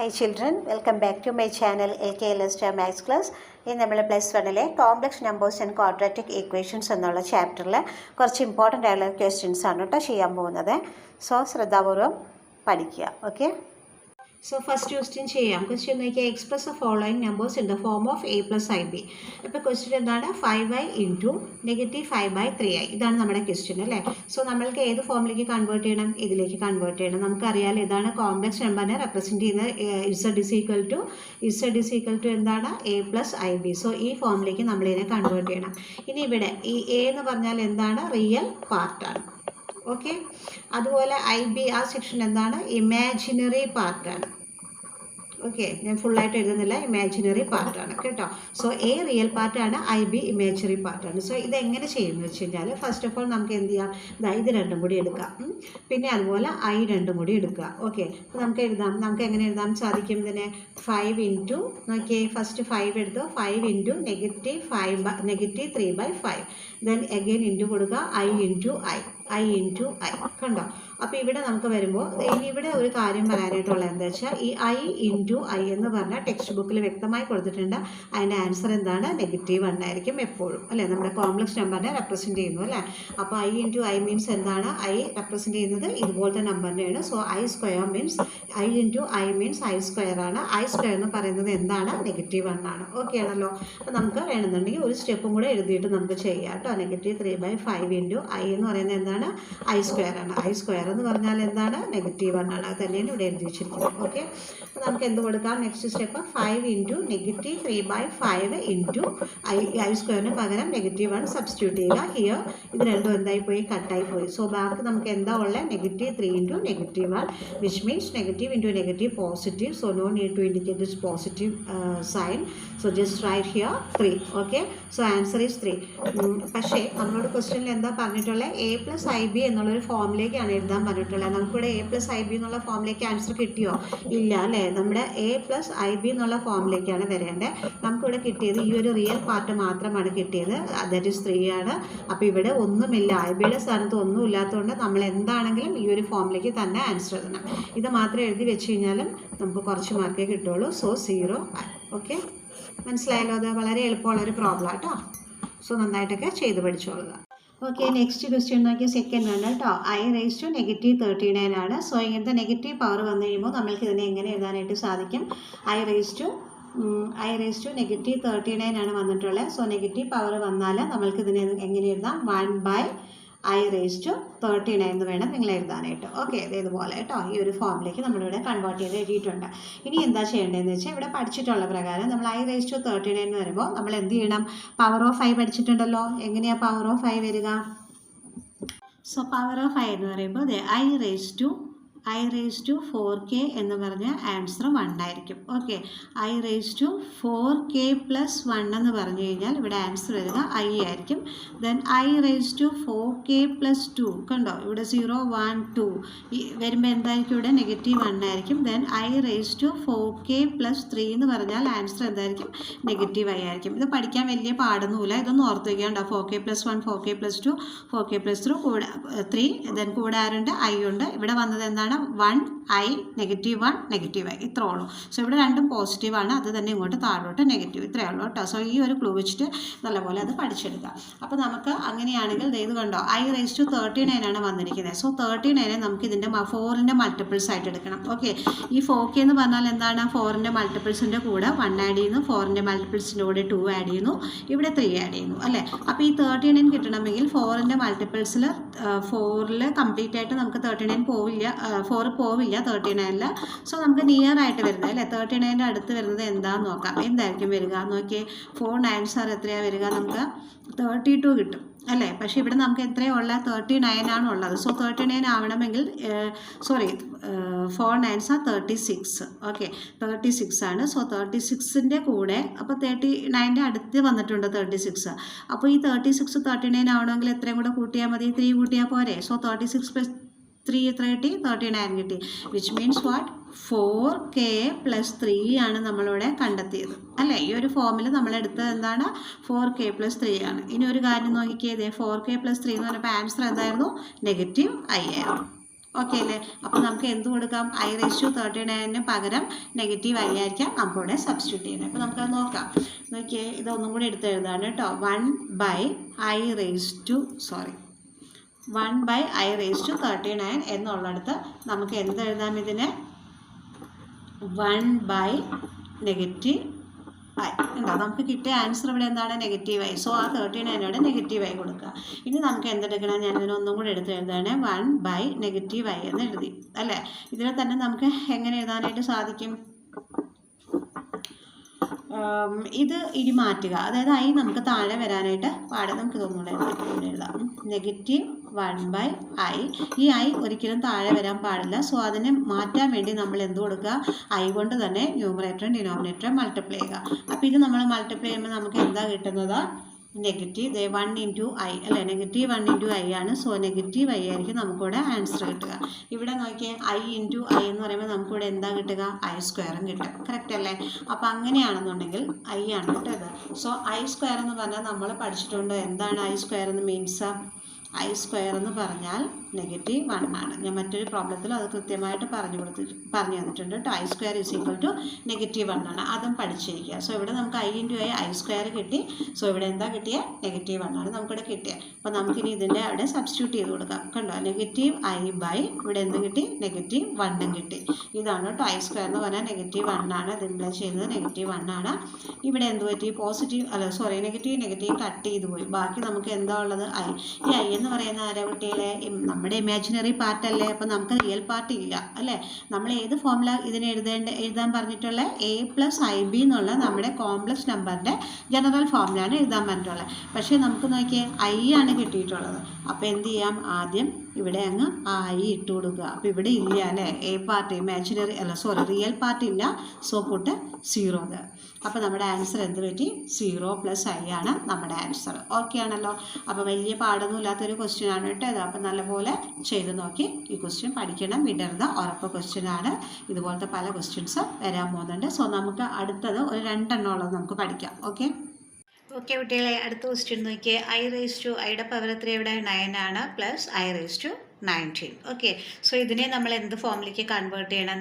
Hi children, welcome back to my channel LKLS Maths Class. ഇന്ന് നമ്മൾ +1 complex numbers and quadratic equations എന്നുള്ള ചാപ്റ്ററിൽ കുറച്ച് ഇമ്പോർട്ടൻ്റ് ആയിട്ടുള്ള ക്വസ്റ്റ്യൻസ് ആണ് കേട്ടോ ചെയ്യാൻ പോകുന്നത്. സോ ശ്രദ്ധാപൂർവം പഠിക്കുക. ഓക്കെ, സോ ഫസ്റ്റ് ക്വസ്റ്റ്യൻ ചെയ്യാം. ക്വസ്റ്റ്യൻ നോക്കിയാൽ express the following numbers in the form of a + ib. ഇപ്പോൾ ക്വസ്റ്റ്യൻ എന്താണ്? 5i into -5/3i. ഇതാണ് നമ്മുടെ ക്വസ്റ്റ്യൻ അല്ലേ. സോ നമ്മൾക്ക് ഏത് ഫോമിലേക്ക് കൺവേർട്ട് ചെയ്യണം? ഇതിലേക്ക് കൺവേർട്ട് ചെയ്യണം. നമുക്കറിയാലോ ഇതാണ് കോംപ്ലക്സ് നമ്പറിനെ റെപ്രസെൻറ്റ് ചെയ്യുന്ന z = എന്താണ്? a + ib. സോ ഈ ഫോമിലേക്ക് നമ്മളിതിനെ കൺവേർട്ട് ചെയ്യണം. ഇനി ഇവിടെ ഈ a എന്ന് പറഞ്ഞാൽ എന്താണ്? റിയൽ പാർട്ടാണ്. ഓക്കെ, അതുപോലെ IB ആ സെക്ഷൻ എന്താണ്? ഇമാജിനറി പാർട്ടാണ്. ഓക്കെ, ഞാൻ ഫുള്ളായിട്ട് എഴുതുന്നില്ല, ഇമാജിനറി പാർട്ടാണ് കേട്ടോ. സോ എ റിയൽ പാർട്ടാണ്, IB ഇമാജിനറി പാർട്ടാണ്. സോ ഇതെങ്ങനെ ചെയ്യുമെന്ന് വെച്ച് കഴിഞ്ഞാൽ ഫസ്റ്റ് ഓഫ് ഓൾ നമുക്ക് എന്ത് ചെയ്യാം? ഇത് രണ്ടും കൂടി എടുക്കാം, പിന്നെ അതുപോലെ I രണ്ടും കൂടി എടുക്കുക. ഓക്കെ, അപ്പോൾ നമുക്ക് എഴുതാം. നമുക്ക് എങ്ങനെ എഴുതാൻ സാധിക്കും ഇതിനെ? 5 ഇൻറ്റു നോക്കിയേ, ഫസ്റ്റ് 5 എടുത്തു, 5 ഇൻറ്റു -3/5, ദെൻ അഗെയിൻ ഇൻറ്റു കൊടുക്കുക, I ഇൻറ്റു I കണ്ടോ. അപ്പോൾ ഇവിടെ നമുക്ക് വരുമ്പോൾ ഇനി ഇവിടെ ഒരു കാര്യം പറയാനായിട്ടുള്ളത് എന്താ വെച്ചാൽ ഈ I ഇൻറ്റു I എന്ന് പറഞ്ഞാൽ ടെക്സ്റ്റ് ബുക്കിൽ വ്യക്തമായി കൊടുത്തിട്ടുണ്ട്. അതിൻ്റെ ആൻസർ എന്താണ്? -1 ആയിരിക്കും എപ്പോഴും അല്ലേ. നമ്മുടെ കോംപ്ലക്സ് നമ്പറിനെ റെപ്രസെൻറ്റ് ചെയ്യുന്നു അല്ലേ. അപ്പോൾ I ഇൻറ്റു I മീൻസ് എന്താണ്? I റെപ്രസെൻറ്റ് ചെയ്യുന്നത് ഇതുപോലത്തെ നമ്പറിനെയാണ്. So I² means I into I means I² ആണ്. I² എന്ന് പറയുന്നത് എന്താണ്? -1 ആണ്. ഓക്കെ ആണല്ലോ. അപ്പോൾ നമുക്ക് വേണമെന്നുണ്ടെങ്കിൽ ഒരു സ്റ്റെപ്പും കൂടെ എഴുതിയിട്ട് നമുക്ക് ചെയ്യാം കേട്ടോ. -3/5 ഇൻറ്റു I എന്ന് പറയുന്നത് എന്താണ്? I² ആണ്. I² എന്ന് പറഞ്ഞാൽ എന്താണ്? -1 ആണ്. അത് തന്നെയാണ് ഇവിടെ എഴുതി വെച്ചിരിക്കുന്നത്. ഓക്കെ, അപ്പോൾ നമുക്ക് എന്ത് കൊടുക്കാം? Next step 5 into -3/5 into I² പകരം -1 സബ്സ്റ്റിറ്റ്യൂട്ട് ചെയ്യുക. ഹിയർ ഇത് രണ്ടും എന്തായി പോയി? കട്ടായി പോയി. സോ ബാക്കി നമുക്ക് എന്താ ഉള്ളത്? -3 into -1 which means negative into negative positive. So no need to indicate this positive sign. So just write here 3. Okay, so answer is 3. പക്ഷേ നമ്മളോട് ക്വസ്റ്റ്യനിൽ എന്താ പറഞ്ഞിട്ടുള്ളത്? a + ib എന്നുള്ളൊരു ഫോമിലേക്കാണ് എഴുതാൻ പറഞ്ഞിട്ടുള്ളത്. നമുക്കിവിടെ a + ib എന്നുള്ള ഫോമിലേക്ക് ആൻസർ കിട്ടിയോ? ഇല്ല അല്ലേ. നമ്മുടെ a + ib എന്നുള്ള ഫോമിലേക്കാണ് വരേണ്ടത്. നമുക്കിവിടെ കിട്ടിയത് ഈ ഒരു റിയൽ പാർട്ട് മാത്രമാണ് കിട്ടിയത്. ദാറ്റ് ഈസ് 3 ആണ്. അപ്പോൾ ഇവിടെ ഒന്നുമില്ല, ഐബിയുടെ സ്ഥാനത്ത് ഒന്നും ഇല്ലാത്തതുകൊണ്ട് നമ്മൾ എന്താണെങ്കിലും ഈ ഒരു ഫോമിലേക്ക് തന്നെ ആൻസർ എഴുതണം. ഇത് മാത്രം എഴുതി വെച്ച് കഴിഞ്ഞാലും നമുക്ക് കുറച്ച് മാർക്കേ കിട്ടുള്ളൂ. സോ 0 ആയി. ഓക്കെ, മനസ്സിലായല്ലോ. അത് വളരെ എളുപ്പമുള്ളൊരു പ്രോബ്ലം കേട്ടോ. സോ നന്നായിട്ടൊക്കെ ചെയ്ത് പഠിച്ചോളുക. ഓക്കെ, നെക്സ്റ്റ് ക്വസ്റ്റ്യൻ നോക്കിയാൽ സെക്കൻഡ് ആണ് കേട്ടോ. I⁻39 ആണ്. സോ ഇങ്ങനത്തെ നെഗറ്റീവ് പവർ വന്നു കഴിയുമ്പോൾ നമ്മൾക്ക് ഇതിനെ എങ്ങനെ എഴുതാനായിട്ട് സാധിക്കും? I⁻39 ആണ് വന്നിട്ടുള്ളത്. സോ നെഗറ്റീവ് പവർ വന്നാൽ നമ്മൾക്ക് ഇതിനെ എങ്ങനെ എഴുതാം? 1/I⁻39 എന്ന് വേണം നിങ്ങൾ എഴുതാനായിട്ട്. ഓക്കെ, ഇതേപോലെ കേട്ടോ. ഈ ഒരു ഫോമിലേക്ക് നമ്മളിവിടെ കൺവേർട്ട് ചെയ്ത് എഴുതിയിട്ടുണ്ട്. ഇനി എന്താ ചെയ്യേണ്ടതെന്ന് വെച്ചാൽ ഇവിടെ പഠിച്ചിട്ടുള്ള പ്രകാരം നമ്മൾ I⁻39 എന്ന് വരുമ്പോൾ നമ്മൾ എന്ത് ചെയ്യണം? Power of I പഠിച്ചിട്ടുണ്ടല്ലോ. എങ്ങനെയാണ് പവർ ഓഫ് I വരിക? സോ പവർ ഓഫ് I എന്ന് പറയുമ്പോൾ I⁻4k എന്ന് പറഞ്ഞ ആൻസർ 1 ആയിരിക്കും. ഓക്കെ, I⁻4k + 1 എന്ന് പറഞ്ഞു കഴിഞ്ഞാൽ ഇവിടെ ആൻസർ വരിക I ആയിരിക്കും. ദെൻ I⁻4k + 2 കണ്ടോ, ഇവിടെ 0 1 2 വരുമ്പോൾ എന്തായിരിക്കും? ഇവിടെ -1 ആയിരിക്കും. ദെൻ I⁻4k + 3 എന്ന് പറഞ്ഞാൽ ആൻസർ എന്തായിരിക്കും? -I ആയിരിക്കും. ഇത് പഠിക്കാൻ വലിയ പാടൊന്നുമില്ല. ഇതൊന്നും ഓർത്ത് വയ്ക്കാണ്ടോ. 4k + 1 4k + 2 4k + 3 ദെൻ കൂടെ ആരുണ്ട്? I ഉണ്ട്. ഇവിടെ വന്നത് എന്താണ്? 1I -1 ഇത്രേ ഉള്ളൂ. സോ ഇവിടെ രണ്ടും പോസിറ്റീവാണ്, അത് തന്നെ ഇങ്ങോട്ട് താഴോട്ട് നെഗറ്റീവ്, ഇത്രയേ ഉള്ളൂ കേട്ടോ. സോ ഈ ഒരു ക്ലൂ വെച്ചിട്ട് നല്ലപോലെ അത് പഠിച്ചെടുക്കാം. അപ്പോൾ നമുക്ക് അങ്ങനെയാണെങ്കിൽ ഇത് കണ്ടോ, I⁻39 ആണ് വന്നിരിക്കുന്നത്. സോ 39 നമുക്ക് ഇതിൻ്റെ 4ൻ്റെ മൾട്ടിപ്പിൾസ് ആയിട്ട് എടുക്കണം. ഓക്കെ, ഈ 4k എന്ന് പറഞ്ഞാൽ എന്താണ്? 4ൻ്റെ മൾട്ടിപ്പിൾസിൻ്റെ കൂടെ 1 ആഡ് ചെയ്യുന്നു, 4ൻ്റെ മൾട്ടിപ്പിൾസിൻ്റെ കൂടെ 2 ആഡ് ചെയ്യുന്നു, ഇവിടെ 3 ആഡ് ചെയ്യുന്നു അല്ലേ. അപ്പോൾ ഈ 39 കിട്ടണമെങ്കിൽ 4ൻ്റെ മൾട്ടിപ്പിൾസിൽ 4ൽ കംപ്ലീറ്റ് ആയിട്ട് നമുക്ക് 39 പോവില്ല, 4 പോവില്ല 39ൽ. സോ നമുക്ക് നിയർ ആയിട്ട് വരുന്നത് അല്ലേ, 39ൻ്റെ അടുത്ത് വരുന്നത് എന്താണെന്ന് നോക്കാം. എന്തായിരിക്കും വരിക നോക്കിയേ? 4 9s എത്രയാണ് വരിക? നമുക്ക് 32 കിട്ടും അല്ലേ. പക്ഷേ ഇവിടെ നമുക്ക് എത്രയാണ് ഉള്ളത്? 39 ആണ് ഉള്ളത്. സോ 39 ആവണമെങ്കിൽ 4 9s 36. ഓക്കെ, 36 ആണ്. സോ 36ൻ്റെ കൂടെ അപ്പോൾ 39ൻ്റെ അടുത്ത് വന്നിട്ടുണ്ട് 36. അപ്പോൾ ഈ 36 39 ആവണമെങ്കിൽ എത്രയും കൂടെ കൂട്ടിയാൽ മതി? 3 കൂട്ടിയാൽ പോരെ. സോ 36 + 3 എത്ര കിട്ടി? 39 കിട്ടി. Which means what? 4k + 3 ആണ് നമ്മളിവിടെ കണ്ടെത്തിയത് അല്ലേ. ഈ ഒരു ഫോമിൽ നമ്മളെടുത്തത് എന്താണ്? 4k + 3 ആണ്. ഇനി ഒരു കാര്യം നോക്കിക്കേ, 4k + 3 എന്ന് പറഞ്ഞപ്പോൾ ആൻസർ എന്തായിരുന്നു? -I ആയിരുന്നു. ഓക്കെ അല്ലേ? അപ്പോൾ നമുക്ക് എന്ത് കൊടുക്കാം? i⁻39 പകരം നെഗറ്റീവ് ഐ ആയിരിക്കാം നമുക്കിവിടെ സബ്സ്റ്റിറ്റ്യൂട്ട് ചെയ്യുന്നത്. അപ്പോൾ നമുക്കത് നോക്കാം. നോക്കിയേ, ഇതൊന്നും കൂടി എടുത്ത് എഴുതാണ് കേട്ടോ. 1/i⁻39 എന്നുള്ളിടത്ത് നമുക്ക് എന്ത് എഴുതാം? ഇതിനെ 1/-i ഉണ്ടോ? നമുക്ക് കിട്ടിയ ആൻസർ ഇവിടെ എന്താണ്? Negative I. സോ ആ 39 നെഗറ്റീവ് ഐ കൊടുക്കുക. ഇനി നമുക്ക് എന്തെടുക്കണം? ഞാൻ ഇതിനൊന്നും കൂടി എടുത്ത് എഴുതാണ് 1/-i എന്ന് എഴുതി അല്ലേ? ഇതിനെ തന്നെ നമുക്ക് എങ്ങനെ എഴുതാനായിട്ട് സാധിക്കും? ഇത് ഇനി മാറ്റുക, അതായത് ഐ നമുക്ക് താഴെ വരാനായിട്ട് പാടില്ല. നമുക്ക് ഇതൊന്നുകൂടെ എഴുതാം. -1/i. ഈ ഐ ഒരിക്കലും താഴെ വരാൻ പാടില്ല. സോ അതിനെ മാറ്റാൻ വേണ്ടി നമ്മൾ എന്ത് കൊടുക്കുക? ഐ കൊണ്ട് തന്നെ ന്യൂമറേറ്ററും ഡിനോമിനേറ്ററും മൾട്ടിപ്ലൈ ചെയ്യുക. അപ്പോൾ ഇത് നമ്മൾ മൾട്ടിപ്ലൈ ചെയ്യുമ്പോൾ നമുക്ക് എന്താ കിട്ടുന്നത്? നെഗറ്റീവ് 1/i അല്ലേ? -1/i ആണ്. സോ നെഗറ്റീവ് ഐ ആയിരിക്കും നമുക്കിവിടെ ആൻസർ കിട്ടുക. ഇവിടെ നോക്കിയാൽ i × i എന്ന് പറയുമ്പോൾ നമുക്കിവിടെ എന്താ കിട്ടുക? i² കിട്ടും. കറക്റ്റ് അല്ലേ? അപ്പോൾ അങ്ങനെയാണെന്നുണ്ടെങ്കിൽ ഐ ആണ് കേട്ടത്. സോ i² എന്ന് പറഞ്ഞാൽ നമ്മൾ പഠിച്ചിട്ടുണ്ട്. എന്താണ് i² എന്ന് മീൻസ്? i² എന്ന് പറഞ്ഞാൽ -1 ആണ്. ഞാൻ മറ്റൊരു പ്രോബ്ലത്തിൽ അത് കൃത്യമായിട്ട് പറഞ്ഞു തന്നിട്ടുണ്ട് കേട്ടോ. i² =-1 ആണ്. അതും പഠിച്ചിരിക്കുക. സോ ഇവിടെ നമുക്ക് i × i² കിട്ടി. സോ ഇവിടെ എന്താ കിട്ടിയത്? -1 ആണ് നമുക്കിവിടെ കിട്ടിയത്. അപ്പോൾ നമുക്കിനി ഇതിൻ്റെ അവിടെ സബ്സ്റ്റിറ്റ്യൂട്ട് ചെയ്ത് കൊടുക്കാം. കണ്ടോ? -i/, ഇവിടെ എന്ത് കിട്ടി? -1 കിട്ടി. ഇതാണ് കേട്ടോ i² എന്ന് പറഞ്ഞാൽ -1 ആണ്. ഇത് ഇംപ്ലൈ ചെയ്യുന്നത് -1 ആണ്. ഇവിടെ എന്ത് പറ്റി? നെഗറ്റീവ് കട്ട് ചെയ്ത് പോയി. ബാക്കി നമുക്ക് എന്താ ഉള്ളത്? i. ഈ i എന്ന് പറയുന്ന ആരാ കുട്ടികളെ? നമ്മുടെ ഇമാജിനറി പാർട്ടല്ലേ? അപ്പോൾ നമുക്ക് റിയൽ പാർട്ട് ഇല്ല അല്ലേ? നമ്മൾ ഏത് ഫോമുല ഇതിനെ എഴുതാൻ പറഞ്ഞിട്ടുള്ള a+ib എന്നുള്ള നമ്മുടെ കോംപ്ലക്സ് നമ്പറിൻ്റെ ജനറൽ ഫോമുലാണ് എഴുതാൻ പറഞ്ഞിട്ടുള്ളത്. പക്ഷേ നമുക്ക് നോക്കിയേ ഐ ആണ് കിട്ടിയിട്ടുള്ളത്. അപ്പോൾ എന്ത് ചെയ്യാം? ആദ്യം ഇവിടെ അങ്ങ് i ഇട്ട് കൊടുക്കുക. അപ്പോൾ ഇവിടെ ഇല്ല അല്ലേ? എ പാർട്ട് റിയൽ പാർട്ട് ഇല്ല. സോ പുട്ട് 0. അപ്പോൾ നമ്മുടെ ആൻസർ എന്ത് പറ്റി? 0 + i ആണ് നമ്മുടെ ആൻസർ. ഓക്കെ ആണല്ലോ? അപ്പോൾ വലിയ പാടൊന്നും ഇല്ലാത്തൊരു ക്വസ്റ്റ്യൻ ആണ് കേട്ടോ ഇത്. അപ്പോൾ നല്ലപോലെ ചെയ്ത് നോക്കി ഈ ക്വസ്റ്റ്യൻ പഠിക്കണം. വിടരുത്. ഉറപ്പ് ക്വസ്റ്റ്യൻ ആണ്. ഇതുപോലത്തെ പല ക്വസ്റ്റ്യൻസ് വരാൻ പോകുന്നുണ്ട്. സോ നമുക്ക് അടുത്തത് ഒരു 2 ഉള്ളത് നമുക്ക് പഠിക്കാം. ഓക്കെ കുട്ടികളെ, അടുത്ത ക്വസ്റ്റ്യൻ നോക്കിയേ. i⁻ പവർ എത്ര? ഇവിടെ 9 ആണ് +i⁻19. ഓക്കെ, സോ ഇതിനെ നമ്മൾ എന്ത് ഫോമിലേക്ക് കൺവേർട്ട് ചെയ്യണം?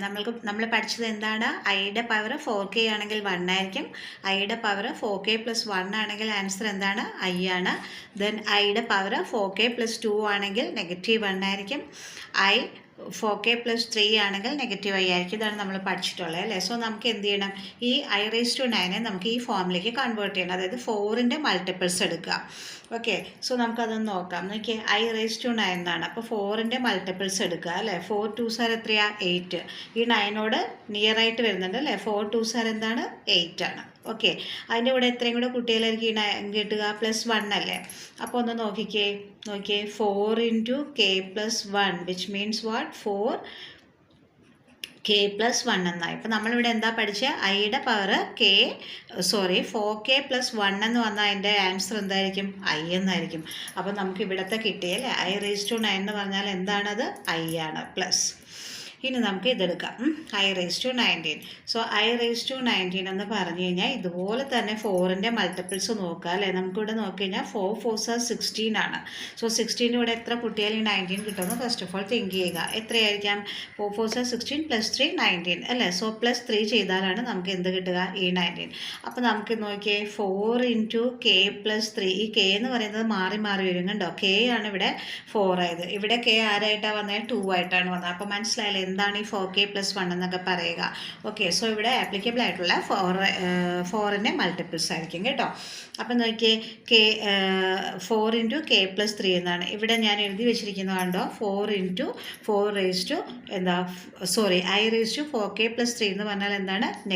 നമ്മൾ പഠിച്ചത് എന്താണ്? ഐയുടെ പവർ 4k ആണെങ്കിൽ 1 ആയിരിക്കും. ഐയുടെ പവർ 4k + 1 ആണെങ്കിൽ ആൻസർ എന്താണ്? i ആണ്. ദെൻ ഐയുടെ പവർ 4k + 2 ആണെങ്കിൽ -1 ആയിരിക്കും. 4k + 3 ആണെങ്കിൽ -i ആയിരിക്കും. ഇതാണ് നമ്മൾ പഠിച്ചിട്ടുള്ളത് അല്ലേ? സോ നമുക്ക് എന്ത് ചെയ്യണം? ഈ i⁻9 നമുക്ക് ഈ ഫോമിലേക്ക് കൺവേർട്ട് ചെയ്യണം. അതായത് 4ൻ്റെ മൾട്ടിപ്പിൾസ് എടുക്കുക. ഓക്കെ, സോ നമുക്കതൊന്ന് നോക്കാം. നോക്കിയേ, i⁻9 എന്നാണ്. അപ്പോൾ 4ൻ്റെ മൾട്ടിപ്പിൾസ് എടുക്കുക അല്ലേ? 4 2s എത്രയാ? 8. ഈ 9നോട് നിയർ ആയിട്ട് വരുന്നുണ്ട് അല്ലേ? 4 2s എന്താണ്? 8 ആണ്. ഓക്കെ, അതിൻ്റെ കൂടെ എത്രയും കൂടെ കുട്ടികളായിരിക്കും കിട്ടുക? +1 അല്ലേ? അപ്പോൾ ഒന്ന് നോക്കിയേ 4 × k + 1 which means what? 4k + 1 എന്നായി. ഇപ്പോൾ നമ്മളിവിടെ എന്താ പഠിച്ചത്? ഐയുടെ പവർ 4k + 1 എന്ന് വന്നാൽ അതിൻ്റെ ആൻസർ എന്തായിരിക്കും? i എന്നായിരിക്കും. അപ്പോൾ നമുക്ക് ഇവിടുത്തെ കിട്ടിയല്ലേ? i⁻9 എന്ന് പറഞ്ഞാൽ എന്താണത്? i ആണ് പ്ലസ്. ഇനി നമുക്ക് ഇതെടുക്കാം. i⁻19. സോ i⁻19 എന്ന് പറഞ്ഞു കഴിഞ്ഞാൽ ഇതുപോലെ തന്നെ 4ൻ്റെ മൾട്ടിപ്പിൾസ് നോക്കുക അല്ലേ? നമുക്കിവിടെ നോക്കി കഴിഞ്ഞാൽ 4 4s 16 ആണ്. സോ 16 ഇവിടെ എത്ര കുട്ടിയാൽ ഈ 19 കിട്ടുമെന്ന് ഫസ്റ്റ് ഓഫ് ഓൾ തിങ്ക് ചെയ്യുക. എത്രയായിരിക്കാം? 4 4s 16 + 3 19 അല്ലേ? സോ +3 ചെയ്താലാണ് നമുക്ക് എന്ത് കിട്ടുക? ഈ 19. അപ്പോൾ നമുക്ക് നോക്കിയേ 4 × k + 3. ഈ k എന്ന് പറയുന്നത് മാറി വരും കണ്ടോ? k ആണ് ഇവിടെ 4 ആയത്. ഇവിടെ k ആരായിട്ടാണ് വന്നത്? 2 ആയിട്ടാണ് വന്നത്. അപ്പോൾ മനസ്സിലായില്ലേ എന്താണ് ഈ 4k + 1 എന്നൊക്കെ പറയുക? ഓക്കെ, സോ ഇവിടെ ആപ്ലിക്കബിൾ ആയിട്ടുള്ള 4ൻ്റെ മൾട്ടിപ്പിൾസ് ആയിരിക്കും കേട്ടോ. അപ്പം നോക്കിയേ 4 × k + 3 എന്നാണ് ഇവിടെ ഞാൻ എഴുതി വെച്ചിരിക്കുന്നത് കണ്ടോ? 4 × i⁻4k + 3 എന്ന് പറഞ്ഞാൽ എന്താണ്? -i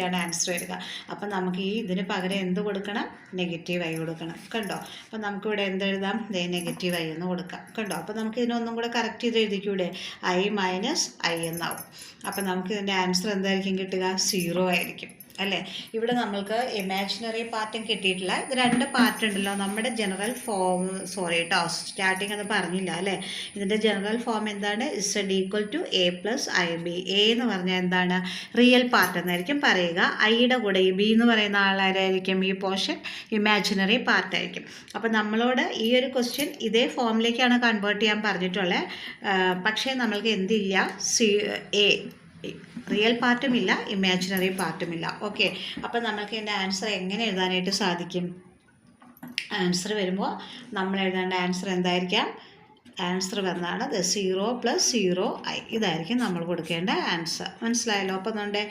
ആണ് ആൻസർ വരിക. അപ്പം നമുക്ക് ഈ ഇതിന് പകരം എന്ത് കൊടുക്കണം? -i കൊടുക്കണം. കണ്ടോ? അപ്പം നമുക്കിവിടെ എന്തെഴുതാം? -i എന്ന് കൊടുക്കാം. കണ്ടോ? അപ്പം നമുക്ക് ഇതിനൊന്നും കൂടെ കറക്റ്റ് ചെയ്ത് എഴുതിക്കൂടെ? i - i എന്നാവും. അപ്പം നമുക്ക് ഇതിൻ്റെ ആൻസർ എന്തായിരിക്കും കിട്ടുക? 0 ആയിരിക്കും. അല്ലേ? ഇവിടെ നമ്മൾക്ക് ഇമാജിനറി പാർട്ടും കിട്ടിയിട്ടില്ല. ഇത് 2 പാർട്ട് ഉണ്ടല്ലോ. നമ്മുടെ ജനറൽ ഫോം കേട്ടോ, സ്റ്റാർട്ടിങ് അത് പറഞ്ഞില്ല അല്ലേ? ഇതിൻ്റെ ജനറൽ ഫോം എന്താണ്? Z = A+IB. A എന്ന് പറഞ്ഞാൽ എന്താണ്? റിയൽ പാർട്ട് എന്നായിരിക്കും പറയുക. ഐയുടെ കൂടെ ഈ B എന്ന് പറയുന്ന ആളാരായിരിക്കും? ഈ പോർഷൻ ഇമാജിനറി പാർട്ടായിരിക്കും. അപ്പോൾ നമ്മളോട് ഈ ഒരു ക്വസ്റ്റ്യൻ ഇതേ ഫോമിലേക്കാണ് കൺവേർട്ട് ചെയ്യാൻ പറഞ്ഞിട്ടുള്ളത്. പക്ഷേ നമ്മൾക്ക് എന്തില്ല? A റിയൽ പാർട്ടുമില്ല, ഇമാജിനറി പാർട്ടുമില്ല. ഓക്കെ, അപ്പോൾ നമുക്ക് ഇതിൻ്റെ ആൻസർ എങ്ങനെ എഴുതാനായിട്ട് സാധിക്കും? ആൻസർ വരുമ്പോൾ നമ്മൾ എഴുതേണ്ട ആൻസർ എന്തായിരിക്കാം? ആൻസർ വന്നാണ് 0 + 0i. ഇതായിരിക്കും നമ്മൾ കൊടുക്കേണ്ട ആൻസർ. മനസ്സിലായല്ലോ? അപ്പോൾ നമ്മുടെ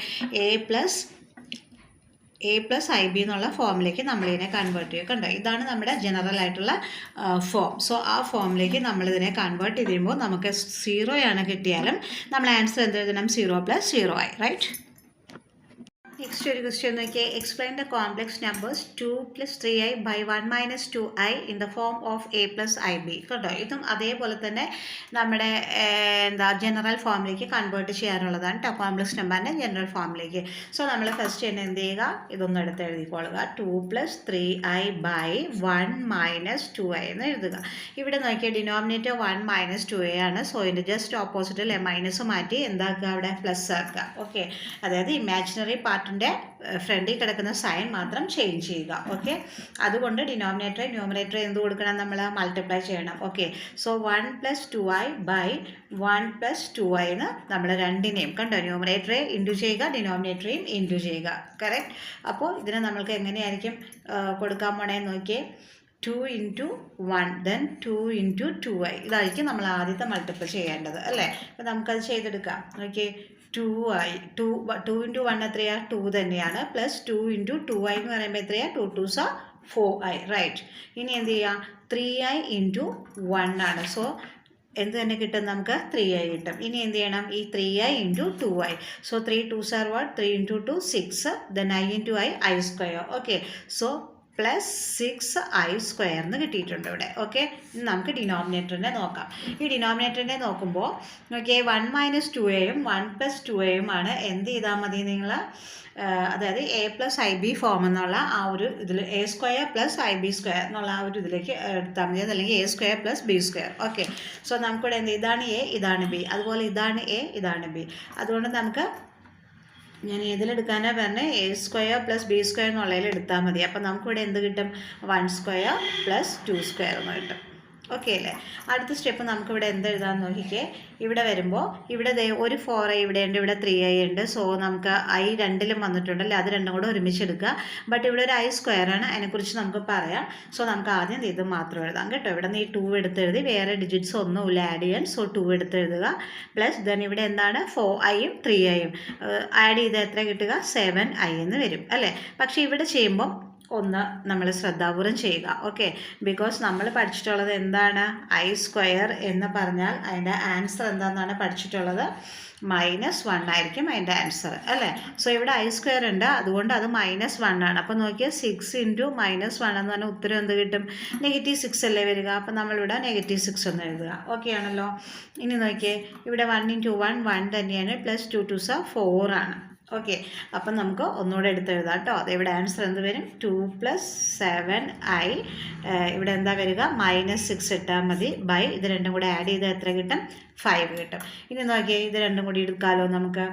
A+IB എന്നുള്ള ഫോമിലേക്ക് നമ്മളിതിനെ കൺവേർട്ട് ചെയ്യുക. കണ്ടോ, ഇതാണ് നമ്മുടെ ജനറൽ ആയിട്ടുള്ള ഫോം. സോ ആ ഫോമിലേക്ക് നമ്മളിതിനെ കൺവേർട്ട് ചെയ്യുമ്പോൾ നമുക്ക് 0 ആണ് കിട്ടിയാലും നമ്മൾ ആൻസർ എന്ത് എഴുതണം? 0 + 0i, റൈറ്റ്? നെക്സ്റ്റ് ഒരു ക്വസ്റ്റ്യൻ നോക്കിയേ. Explain the complex numbers 2 + 3i by 1 - 2i in the form of A+IB. കേട്ടോ, ഇതും അതേപോലെ തന്നെ നമ്മുടെ ജനറൽ ഫോമിലേക്ക് കൺവേർട്ട് ചെയ്യാനുള്ളതാണ് കേട്ടോ, കോംപ്ലക്സ് നമ്പറിൻ്റെ ജനറൽ ഫോമിലേക്ക്. സോ നമ്മൾ ഫസ്റ്റ് തന്നെ എന്ത് ചെയ്യുക? ഇതൊന്നും എടുത്ത് എഴുതിക്കൊള്ളുക. 2 + 3i by 1 - 2i എന്ന് എഴുതുക. ഇവിടെ നോക്കിയാൽ ഡിനോമിനേറ്റർ 1 - 2i ആണ്. സോ ഇതിൻ്റെ ജസ്റ്റ് ഓപ്പോസിറ്റിൽ മൈനസ് മാറ്റി എന്താക്കുക? അവിടെ പ്ലസ് ആക്കുക. ഓക്കെ, അതായത് ഇമാജിനറി പാർട്ടിൻ്റെ ഫ്രണ്ടിൽ കിടക്കുന്ന സൈൻ മാത്രം ചേഞ്ച് ചെയ്യുക. ഓക്കെ, അതുകൊണ്ട് ഡിനോമിനേറ്റർ ന്യൂമറേറ്റർ എന്ത് കൊടുക്കണം? നമ്മൾ മൾട്ടിപ്ലൈ ചെയ്യണം. Okay, so 1 + 2i by 1 + 2i എന്ന് നമ്മൾ രണ്ടിനെയും കണ്ടോ, ന്യൂമറേറ്ററെ ഇൻറ്റു ചെയ്യുക, ഡിനോമിനേറ്ററെയും ഇൻറ്റു ചെയ്യുക. കറക്റ്റ്. അപ്പോൾ ഇതിനെ നമ്മൾക്ക് എങ്ങനെയായിരിക്കും കൊടുക്കാൻ പോണേന്ന് നോക്കിയേ. 2 × 1 then 2 × 2i. ഇതായിരിക്കും നമ്മൾ ആദ്യത്തെ മൾട്ടിപ്പിൾ ചെയ്യേണ്ടത് അല്ലേ? അപ്പോൾ നമുക്കത് ചെയ്തെടുക്കാം. ഓക്കെ, 2i 2 × 1 എത്രയാണ്? 2 തന്നെയാണ്. പ്ലസ് 2 × 2i എന്ന് പറയുമ്പോൾ എത്രയാണ്? 2 × 2 = 4i, റൈറ്റ്? ഇനി എന്ത് ചെയ്യാം? 3i × 1 ആണ്. സോ എന്ത് തന്നെ കിട്ടും? നമുക്ക് 3i കിട്ടും. ഇനി എന്ത് ചെയ്യണം? ഈ 3i × 2i. So 3 × 2 = what? 3 × 2 = 6. then i × i² okay, so +6i² എന്ന് കിട്ടിയിട്ടുണ്ട് ഇവിടെ. ഓക്കെ, നമുക്ക് ഡിനോമിനേറ്ററിനെ നോക്കാം. ഈ ഡിനോമിനേറ്ററിനെ നോക്കുമ്പോൾ നോക്കിയേ, 1 - 2aയും 1 + 2aയും ആണ്. എന്ത് ചെയ്താൽ മതി നിങ്ങൾ? അതായത് A+IB ഫോം എന്നുള്ള ആ ഒരു ഇതിൽ A² + IB² എന്നുള്ള ആ ഒരു ഇതിലേക്ക് എടുത്താൽ മതി. അതല്ലെങ്കിൽ A² + B². ഓക്കെ, സോ നമുക്കിവിടെ എന്ത്? ഇതാണ് A, ഇതാണ് B, അതുപോലെ ഇതാണ് A, ഇതാണ് B. അതുകൊണ്ട് നമുക്ക് ഞാൻ ഏതിലെടുക്കാനാണ് പറഞ്ഞത്? A² + B² എന്നുള്ളതിൽ എടുത്താൽ മതി. അപ്പം നമുക്കിവിടെ എന്ത് കിട്ടും? 1² + 2² എന്ന് കിട്ടും. ഓക്കെ അല്ലേ? അടുത്ത സ്റ്റെപ്പ് നമുക്കിവിടെ എന്തെഴുതാമെന്ന് നോക്കിക്കേ. ഇവിടെ വരുമ്പോൾ ഇവിടെ ഒരു 4i ഇവിടെ ഉണ്ട്, ഇവിടെ 3i ഉണ്ട്. സോ നമുക്ക് i രണ്ടിലും വന്നിട്ടുണ്ടല്ലേ, അത് രണ്ടും കൂടെ ഒരുമിച്ച് എടുക്കുക. ബട്ട് ഇവിടെ ഒരു i² ആണ്, അതിനെക്കുറിച്ച് നമുക്ക് പറയാം. സോ നമുക്ക് ആദ്യം ഇത് മാത്രം എഴുതാം കേട്ടോ. ഇവിടെ നിന്ന് ഈ 2 എടുത്തെഴുതി, വേറെ ഡിജിറ്റ്സ് ഒന്നുമില്ല ആഡ് ചെയ്യാൻ. സോ 2 എടുത്തെഴുതുക. പ്ലസ് ദെൻ ഇവിടെ എന്താണ്? 4iയും 3iയും ആഡ് ചെയ്ത് എത്ര കിട്ടുക? 7i എന്ന് വരും അല്ലേ? പക്ഷേ ഇവിടെ ചെയ്യുമ്പം ഒന്ന് നമ്മൾ ശ്രദ്ധാപൂർവം ചെയ്യുക. ഓക്കെ, ബിക്കോസ് നമ്മൾ പഠിച്ചിട്ടുള്ളത് എന്താണ്? i² എന്ന് പറഞ്ഞാൽ അതിൻ്റെ ആൻസർ എന്താണെന്നാണ് പഠിച്ചിട്ടുള്ളത്? -1 ആയിരിക്കും അതിൻ്റെ ആൻസർ അല്ലേ? സോ ഇവിടെ i² ഉണ്ട്, അതുകൊണ്ട് അത് -1 ആണ്. അപ്പോൾ നോക്കിയാൽ 6 × -1 എന്ന് പറഞ്ഞാൽ ഉത്തരം എന്ത് കിട്ടും? -6 അല്ലേ വരിക? അപ്പോൾ നമ്മളിവിടെ -6 എന്ന് എഴുതുക. ഓക്കെ ആണല്ലോ? ഇനി നോക്കിയേ, ഇവിടെ 1 × 1 1 തന്നെയാണ്, പ്ലസ് 2 × 2 = 4 ആണ്. ഓക്കെ, അപ്പം നമുക്ക് ഒന്നുകൂടെ എടുത്തെഴുതാം കേട്ടോ. ഇവിടെ ആൻസർ എന്ത് വരും? 2 + 7i. ഇവിടെ എന്താ വരിക? -6 ഇട്ടാൽ മതി. ബൈ ഇത് രണ്ടും കൂടെ ആഡ് ചെയ്താൽ എത്ര കിട്ടും? 5 കിട്ടും. ഇനി നോക്കിയാൽ ഇത് രണ്ടും കൂടി എടുക്കാമല്ലോ നമുക്ക്.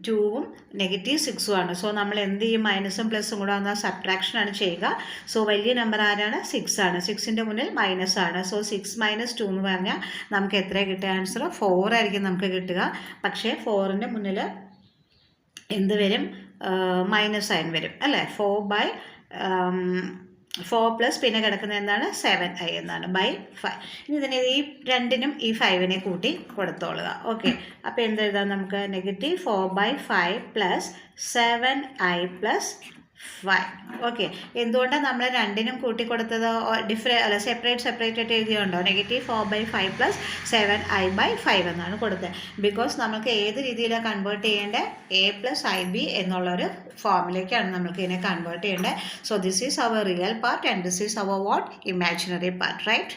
2ഉം -6ഉം ആണ്. സോ നമ്മൾ എന്ത് ചെയ്യും? മൈനസും പ്ലസും കൂടെ വന്നാൽ സബ്ട്രാക്ഷനാണ് ചെയ്യുക. സോ വലിയ നമ്പർ ആരാണ്? 6 ആണ്. 6ൻ്റെ മുന്നിൽ മൈനസ് ആണ്. സോ 6 - 2 എന്ന് പറഞ്ഞാൽ നമുക്ക് എത്ര കിട്ടുക? ആൻസർ 4 ആയിരിക്കും നമുക്ക് കിട്ടുക. പക്ഷേ 4ൻ്റെ മുന്നിൽ എന്ത് വരും? മൈനസ് സൈൻ വരും അല്ലേ? 4 പ്ലസ് പിന്നെ കിടക്കുന്നത് എന്താണ്? 7i എന്നാണ് ബൈ 5. ഇനി ഇതിനെ ഈ രണ്ടിനും ഈ 5നെ കൂട്ടി കൊടുത്തോളുക. ഓക്കെ, അപ്പോൾ എന്തെഴുതാം നമുക്ക്? -4/5 + 7i + 5. ഓക്കെ, എന്തുകൊണ്ടാണ് നമ്മൾ രണ്ടിനും കൂട്ടി കൊടുത്തത്? സെപ്പറേറ്റ് ആയിട്ട് എഴുതിയുണ്ടോ? -4/5 + 7i/5 എന്നാണ് കൊടുത്തത്. ബിക്കോസ് നമുക്ക് ഏത് രീതിയിലാണ് കൺവേർട്ട് ചെയ്യേണ്ടത്? A+IB എന്നുള്ളൊരു ഫോമിലേക്കാണ് നമുക്ക് ഇതിനെ കൺവേർട്ട് ചെയ്യേണ്ടത്. So this is our real part and this is our what? Imaginary part, right?